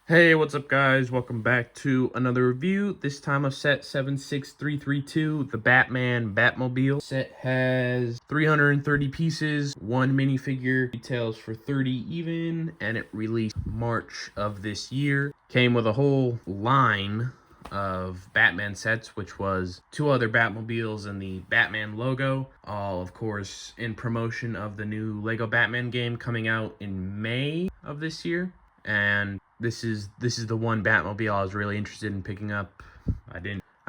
Hey, what's up guys? Welcome back to another review, this time of set 76332, the Batman Batmobile. Set has 330 pieces, one minifigure, retails for 30 even, and it released March of this year. Came with a whole line of Batman sets, which was two other Batmobiles and the Batman logo, all of course in promotion of the new Lego Batman game coming out in May of this year. And this is the one Batmobile I was really interested in picking up. I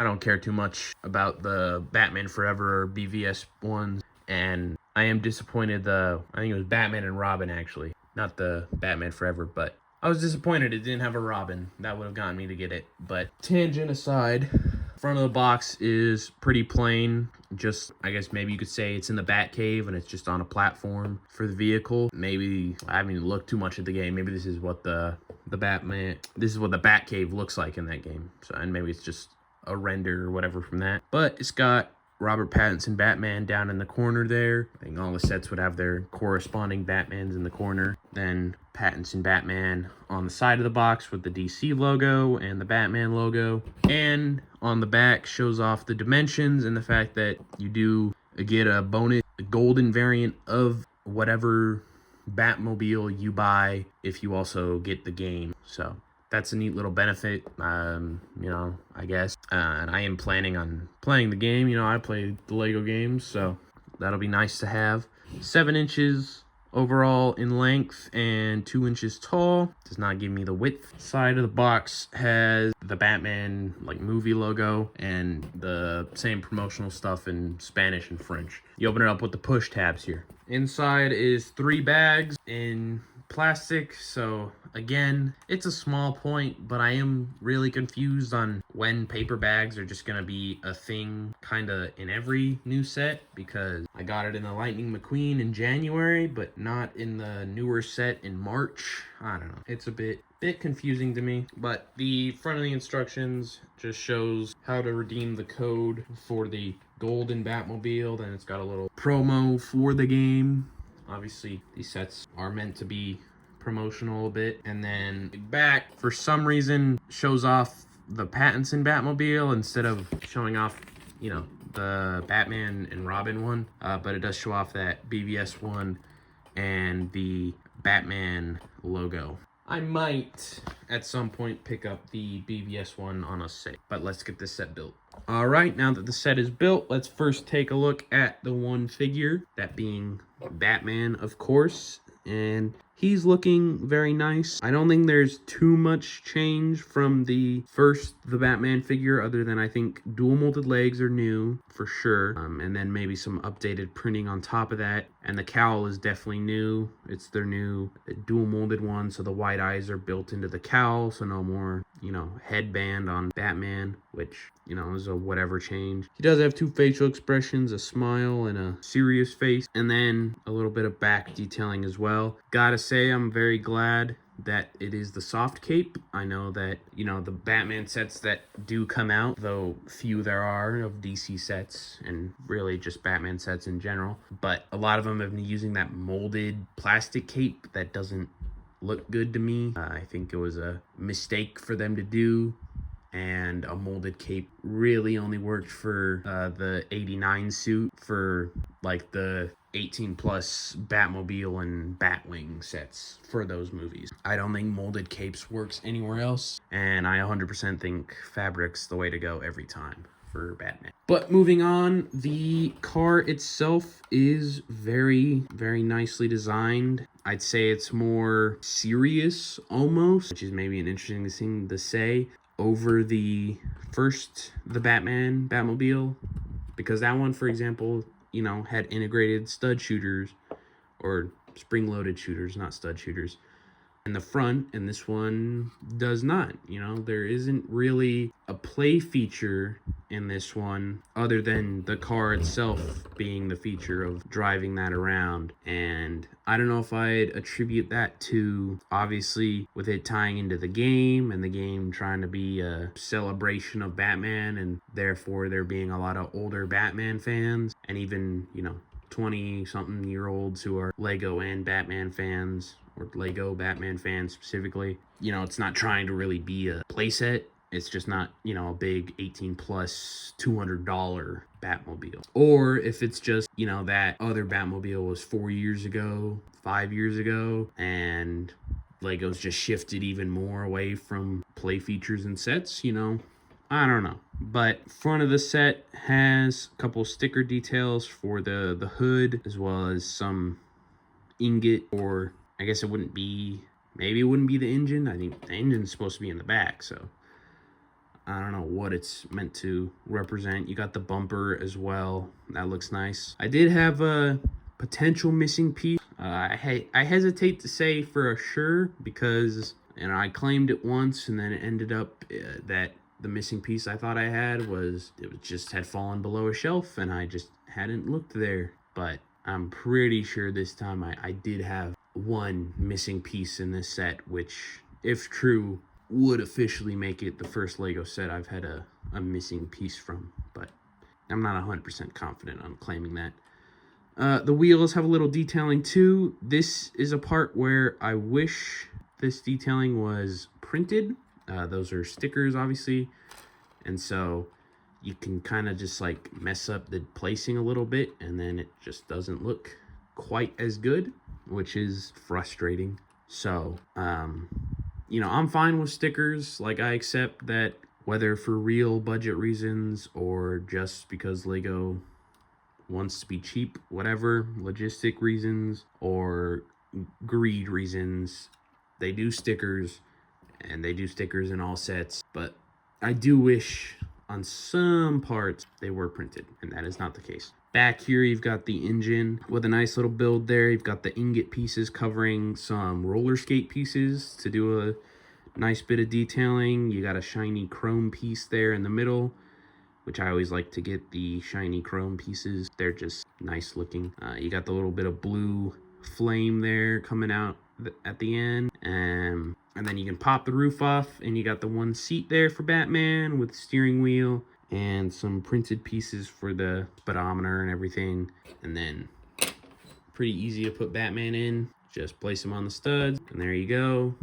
don't care too much about the Batman Forever or BVS ones, and I am disappointed. I think it was Batman and Robin actually, not the Batman Forever, but I was disappointed it didn't have a Robin. That would have gotten me to get it. But tangent aside, front of the box is pretty plain. Just, I guess maybe you could say it's in the Batcave and it's just on a platform for the vehicle. Maybe I haven't even looked too much at the game. Maybe this is what the Batcave looks like in that game. So, and maybe it's just a render or whatever from that. But it's got Robert Pattinson Batman down in the corner there. I think all the sets would have their corresponding Batmans in the corner. Then Pattinson Batman on the side of the box with the DC logo and the Batman logo. And on the back shows off the dimensions and the fact that you do get a bonus golden variant of whatever Batmobile you buy if you also get the game. So that's a neat little benefit, I guess. And I am planning on playing the game. I play the Lego games, so that'll be nice to have. 7 inches overall in length and 2 inches tall. Does not give me the width. Side of the box has the Batman movie logo and the same promotional stuff in Spanish and French. You open it up with the push tabs here. Inside is 3 bags in plastic, so again, it's a small point, but I am really confused on when paper bags are just gonna be a thing kind of in every new set, because I got it in the Lightning McQueen in January but not in the newer set in March. I don't know, it's a bit confusing to me. But the front of the instructions just shows how to redeem the code for the golden Batmobile. Then it's got a little promo for the game. Obviously these sets are meant to be promotional a bit. And then back, for some reason, shows off the Pattinson Batmobile instead of showing off the Batman and Robin one, but it does show off that BVS one and the Batman logo. I might at some point pick up the BVS one on a sale, but let's get this set built. All right, now that the set is built, let's first take a look at the one figure, that being Batman, of course. And he's looking very nice. I don't think there's too much change from the Batman figure, other than I think dual molded legs are new for sure. And then maybe some updated printing on top of that. And the cowl is definitely new. It's their new dual molded one, so the white eyes are built into the cowl, so no more, headband on Batman, which, is a whatever change. He does have 2 facial expressions, a smile and a serious face, and then a little bit of back detailing as well. Gotta say, I'm very glad that it is the soft cape. I know that, the Batman sets that do come out, though few there are of DC sets, and really just Batman sets in general, but a lot of them have been using that molded plastic cape that doesn't look good to me. I think it was a mistake for them to do, and a molded cape really only worked for the 89 suit for the 18 plus Batmobile and Batwing sets for those movies. I don't think molded capes works anywhere else, and I 100% think fabric's the way to go every time for Batman. But moving on, the car itself is very, very nicely designed. I'd say it's more serious almost, which is maybe an interesting thing to say, over the Batmobile, because that one, for example, had integrated stud shooters, or spring-loaded shooters, not stud shooters, in the front, and this one does not. There isn't really a play feature in this one other than the car itself being the feature of driving that around. And I don't know if I'd attribute that to, obviously, with it tying into the game and the game trying to be a celebration of Batman, and therefore there being a lot of older Batman fans, and even 20-something year olds who are Lego and Batman fans or Lego Batman fans specifically. You know, it's not trying to really be a playset. It's just not, you know, a big 18 plus $200 Batmobile. Or if it's just, you know, that other Batmobile was 4 years ago, 5 years ago, and Lego's just shifted even more away from play features and sets, you know, I don't know. But front of the set has a couple sticker details for the hood, as well as some ingot, or I guess it wouldn't be, maybe it wouldn't be the engine. I think the engine's supposed to be in the back, so I don't know what it's meant to represent. You got the bumper as well. That looks nice. I did have a potential missing piece. I hesitate to say for sure because, you know, I claimed it once and then it ended up that the missing piece I thought I had was, it just had fallen below a shelf and I just hadn't looked there. But I'm pretty sure this time I did have one missing piece in this set, which, if true, would officially make it the first Lego set I've had a missing piece from. But I'm not 100% confident on claiming that. The wheels have a little detailing too. This is a part where I wish this detailing was printed. Those are stickers, obviously, and so you can kind of just like mess up the placing a little bit, and then it just doesn't look quite as good, which is frustrating. So, you know, I'm fine with stickers. Like, I accept that whether for real budget reasons or just because Lego wants to be cheap, whatever, logistic reasons or greed reasons, they do stickers, and they do stickers in all sets. But I do wish on some parts they were printed, and that is not the case. Back here, you've got the engine with a nice little build there. You've got the ingot pieces covering some roller skate pieces to do a nice bit of detailing. You got a shiny chrome piece there in the middle, which I always like to get the shiny chrome pieces. They're just nice looking. You got the little bit of blue flame there coming out at the end. And then you can pop the roof off, and you got the one seat there for Batman with the steering wheel and some printed pieces for the speedometer and everything. And then pretty easy to put Batman in. Just place him on the studs, and there you go.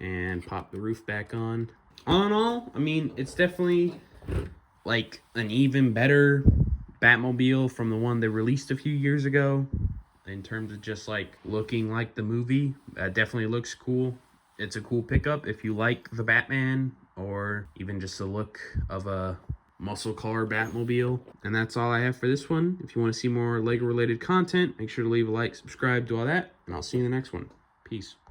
And pop the roof back on. All in all, I mean, it's definitely like an even better Batmobile from the one they released a few years ago in terms of just like looking like the movie. Definitely looks cool. It's a cool pickup if you like the Batman or even just the look of a muscle car Batmobile. And that's all I have for this one. If you want to see more Lego related content, make sure to leave a like, subscribe, do all that, and I'll see you in the next one. Peace.